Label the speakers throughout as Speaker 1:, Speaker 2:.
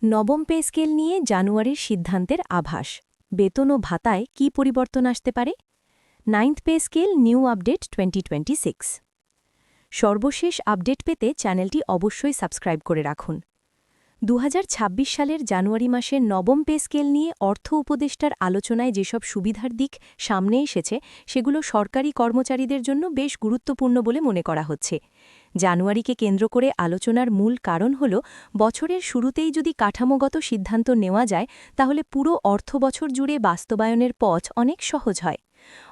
Speaker 1: নবম pay scale নিয়ে জানুয়ারির সিদ্ধান্তের আভাস বেতন ও ভাতায় কী পরিবর্তন আসতে পারে 9th pay scale new update 2026 সর্বশেষ আপডেট পেতে চ্যানেলটি অবশ্যই সাবস্ক্রাইব করে রাখুন 2026 সালের জানুয়ারি মাসের নবম পে স্কেল নিয়ে অর্থ উপদেষ্টার আলোচনায় যেসব সুবিধার দিক সামনে এসেছে সেগুলো সরকারি কর্মচারীদের জন্য বেশ গুরুত্বপূর্ণ বলে মনে করা হচ্ছে জানুয়ারিকে কেন্দ্র করে আলোচনার মূল কারণ হল বছরের শুরুতেই যদি কাঠামোগত সিদ্ধান্ত নেওয়া যায় তাহলে পুরো অর্থবছর জুড়ে বাস্তবায়নের পথ অনেক সহজ হয়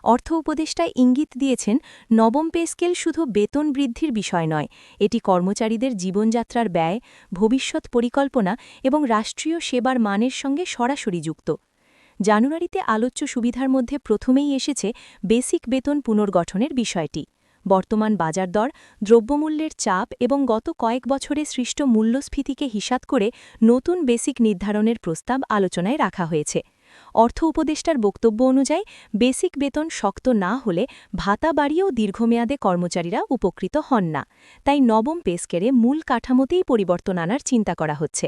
Speaker 1: অর্থ উপদেষ্টায় ইঙ্গিত দিয়েছেন নবম পে স্কেল শুধু বেতন বৃদ্ধির বিষয় নয় এটি কর্মচারীদের জীবনযাত্রার ব্যয় ভবিষ্যৎ পরিকল্পনা এবং রাষ্ট্রীয় সেবার মানের সঙ্গে সরাসরি যুক্ত জানুয়ারিতে আলোচ্য সুবিধার মধ্যে প্রথমেই এসেছে বেসিক বেতন পুনর্গঠনের বিষয়টি বর্তমান বাজার দর দ্রব্যমূল্যের চাপ এবং গত কয়েক বছরে সৃষ্ট মূল্যস্ফীতিকে হিসাব করে নতুন বেসিক নির্ধারণের প্রস্তাব আলোচনায় রাখা হয়েছে অর্থ উপদেষ্টার বক্তব্য অনুযায়ী বেসিক বেতন শক্ত না হলে ভাতা বাড়িয়েও দীর্ঘমেয়াদে কর্মচারীরা উপকৃত হন না তাই নবম পে স্কেলে মূল কাঠামোতেই পরিবর্তন আনার চিন্তা করা হচ্ছে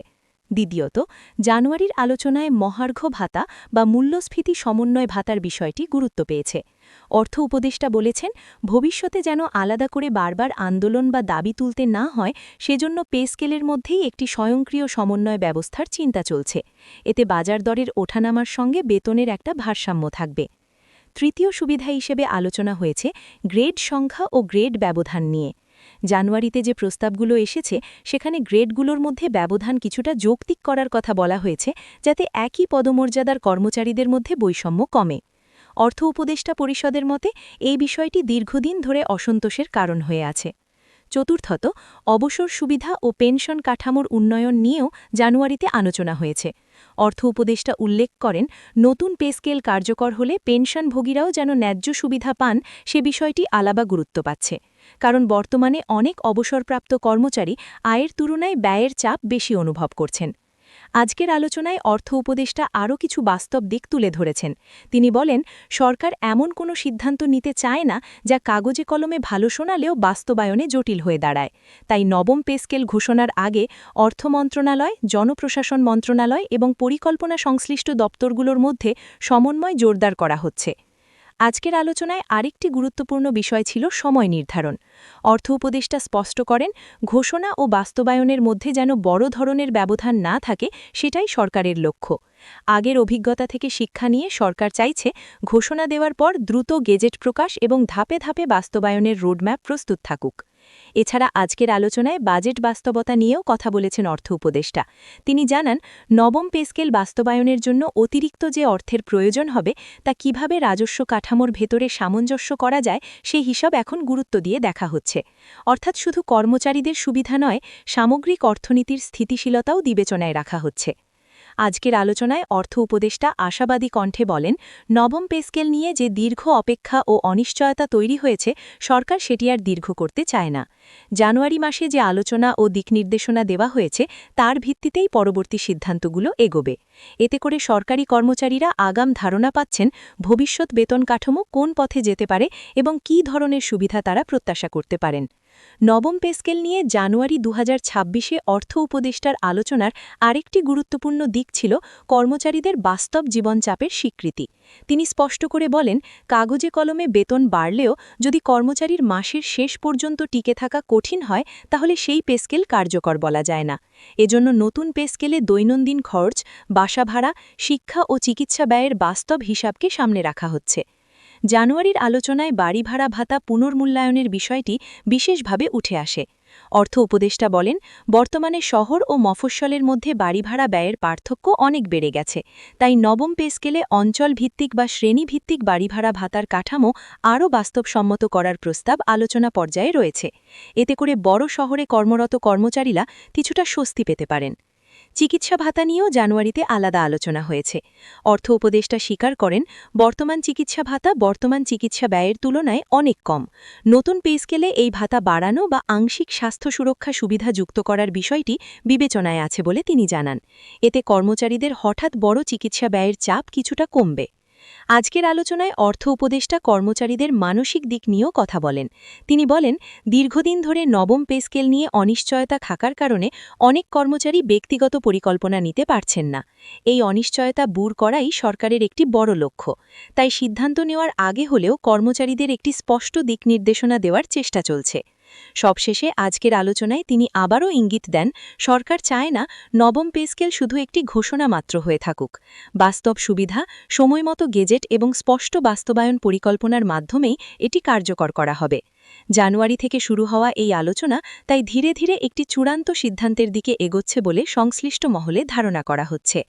Speaker 1: দ্বিতীয়ত জানুয়ারির আলোচনায় মহার্ঘ ভাতা বা মূল্যস্ফীতি সমন্বয় ভাতার বিষয়টি গুরুত্ব পেয়েছে অর্থ উপদেষ্টা বলেছেন ভবিষ্যতে যেন আলাদা করে বারবার আন্দোলন বা দাবি তুলতে না হয় সেজন্য পে স্কেলের মধ্যেই একটি স্বয়ংক্রিয় সমন্বয় ব্যবস্থার চিন্তা চলছে এতে বাজার দরের ওঠানামার সঙ্গে বেতনের একটা ভারসাম্য থাকবে তৃতীয় সুবিধা হিসেবে আলোচনা হয়েছে গ্রেড সংখ্যা ও গ্রেড ব্যবধান নিয়ে জানুয়ারিতে যে প্রস্তাবগুলো এসেছে সেখানে গ্রেডগুলোর মধ্যে ব্যবধান কিছুটা যৌক্তিক করার কথা বলা হয়েছে যাতে একই পদমর্যাদার কর্মচারীদের মধ্যে বৈষম্য কমে অর্থ উপদেষ্টা পরিষদের মতে এই বিষয়টি দীর্ঘদিন ধরে অসন্তোষের কারণ হয়ে আছে চতুর্থত অবসর সুবিধা ও পেনশন কাঠামোর উন্নয়ন নিয়েও জানুয়ারিতে আলোচনা হয়েছে অর্থ উপদেষ্টা উল্লেখ করেন নতুন পে স্কেল কার্যকর হলে পেনশনভোগীরাও যেন ন্যায্য সুবিধা পান সে বিষয়টি আলাদা গুরুত্ব পাচ্ছে কারণ বর্তমানে অনেক অবসরপ্রাপ্ত কর্মচারী আয়ের তুলনায় ব্যয়ের চাপ বেশি অনুভব করছেন আজকের আলোচনায় অর্থ উপদেষ্টা আরও কিছু বাস্তব দিক তুলে ধরেছেন তিনি বলেন সরকার এমন কোনো সিদ্ধান্ত নিতে চায় না যা কাগজে কলমে ভালো শোনালেও বাস্তবায়নে জটিল হয়ে দাঁড়ায় তাই নবম পে স্কেল ঘোষণার আগে অর্থ মন্ত্রণালয় জনপ্রশাসন মন্ত্রণালয় এবং পরিকল্পনা সংশ্লিষ্ট দপ্তরগুলোর মধ্যে সমন্বয় জোরদার করা হচ্ছে আজকের আলোচনায় আরেকটি গুরুত্বপূর্ণ বিষয় ছিল সময় নির্ধারণ অর্থ উপদেষ্টা স্পষ্ট করেন ঘোষণা ও বাস্তবায়নের মধ্যে যেন বড় ধরনের ব্যবধান না থাকে সেটাই সরকারের লক্ষ্য আগের অভিজ্ঞতা থেকে শিক্ষা নিয়ে সরকার চাইছে ঘোষণা দেওয়ার পর দ্রুত গেজেট প্রকাশ এবং ধাপে ধাপে বাস্তবায়নের রোডম্যাপ প্রস্তুত থাকুক এছাড়া আজকের আলোচনায় বাজেট বাস্তবতা নিয়েও কথা বলেছেন অর্থ উপদেষ্টা তিনি জানান নবম পে স্কেল বাস্তবায়নের জন্য অতিরিক্ত যে অর্থের প্রয়োজন হবে তা কিভাবে রাজস্ব কাঠামোর ভেতরে সামঞ্জস্য করা যায় সেই হিসাব এখন গুরুত্ব দিয়ে দেখা হচ্ছে অর্থাৎ শুধু কর্মচারীদের সুবিধা নয় সামগ্রিক অর্থনীতির স্থিতিশীলতাও বিবেচনায় রাখা হচ্ছে আজকের আলোচনায় অর্থ উপদেষ্টা আশাবাদী কণ্ঠে বলেন নবম পে স্কেল নিয়ে যে দীর্ঘ অপেক্ষা ও অনিশ্চয়তা তৈরি হয়েছে সরকার সেটি আর দীর্ঘ করতে চায় না জানুয়ারি মাসে যে আলোচনা ও দিকনির্দেশনা দেওয়া হয়েছে তার ভিত্তিতেই পরবর্তী সিদ্ধান্তগুলো এগোবে এতে করে সরকারি কর্মচারীরা আগাম ধারণা পাচ্ছেন ভবিষ্যৎ বেতন কাঠামো কোন পথে যেতে পারে এবং কী ধরনের সুবিধা তারা প্রত্যাশা করতে পারেন নবম পে স্কেল নিয়ে জানুয়ারি 2026-এ অর্থ উপদেষ্টার আলোচনার আরেকটি গুরুত্বপূর্ণ দিক ছিল কর্মচারীদের বাস্তব জীবনচাপের স্বীকৃতি তিনি স্পষ্ট করে বলেন কাগজে কলমে বেতন বাড়লেও যদি কর্মচারীর মাসের শেষ পর্যন্ত টিকে থাকা কঠিন হয় তাহলে সেই পে স্কেল কার্যকর বলা যায় না এজন্য নতুন পে স্কেলে দৈনন্দিন খরচ বাসা ভাড়া শিক্ষা ও চিকিৎসা ব্যয়ের বাস্তব হিসাবকে সামনে রাখা হচ্ছে জানুয়ারির আলোচনায় বাড়ি ভাড়া ভাতা পুনর্মূল্যায়নের বিষয়টি বিশেষভাবে উঠে আসে অর্থ উপদেষ্টা বলেন বর্তমানে শহর ও মফস্বলের মধ্যে বাড়ি ভাড়া ব্যয়ের পার্থক্য অনেক বেড়ে গেছে তাই নবম পে স্কেলে অঞ্চলভিত্তিক বা শ্রেণীভিত্তিক বাড়ি ভাড়া ভাতার কাঠামো আরও বাস্তবসম্মত করার প্রস্তাব আলোচনা পর্যায়ে রয়েছে এতে করে বড় শহরে কর্মরত কর্মচারীরা কিছুটা স্বস্তি পেতে পারেন চিকিৎসা ভাতা নিয়েও জানুয়ারিতে আলাদা আলোচনা হয়েছে অর্থ উপদেষ্টা স্বীকার করেন বর্তমান চিকিৎসা ভাতা বর্তমান চিকিৎসা ব্যয়ের তুলনায় অনেক কম নতুন পে স্কেলে এই ভাতা বাড়ানো বা আংশিক স্বাস্থ্য সুরক্ষা সুবিধা যুক্ত করার বিষয়টি বিবেচনায় আছে বলে তিনি জানান এতে কর্মচারীদের হঠাৎ বড় চিকিৎসা ব্যয়ের চাপ কিছুটা কমবে আজকের আলোচনায় অর্থ উপদেষ্টা কর্মচারীদের মানসিক দিক নিয়েও কথা বলেন। তিনি বলেন, দীর্ঘদিন ধরে নবম পে স্কেল নিয়ে অনিশ্চয়তা থাকার কারণে অনেক কর্মচারী ব্যক্তিগত পরিকল্পনা নিতে পারছেন না। এই অনিশ্চয়তা দূর করাই সরকারের একটি বড় লক্ষ্য। তাই সিদ্ধান্ত নেওয়ার আগে হলেও কর্মচারীদের একটি স্পষ্ট দিক নির্দেশনা দেওয়ার চেষ্টা চলছে। সবশেষে আজকের আলোচনায় তিনি আবারও ইঙ্গিত দেন, সরকার চায় না নবম পে স্কেল শুধু একটি ঘোষণা মাত্র হয়ে থাকুক। বাস্তব সুবিধা, সময়মতো গেজেট এবং স্পষ্ট বাস্তবায়ন পরিকল্পনার মাধ্যমেই এটি কার্যকর করা হবে। জানুয়ারি থেকে শুরু হওয়া এই আলোচনা তাই ধীরে ধীরে একটি চূড়ান্ত সিদ্ধান্তের দিকে এগোচ্ছে বলে সংশ্লিষ্ট মহলে ধারণা করা হচ্ছে।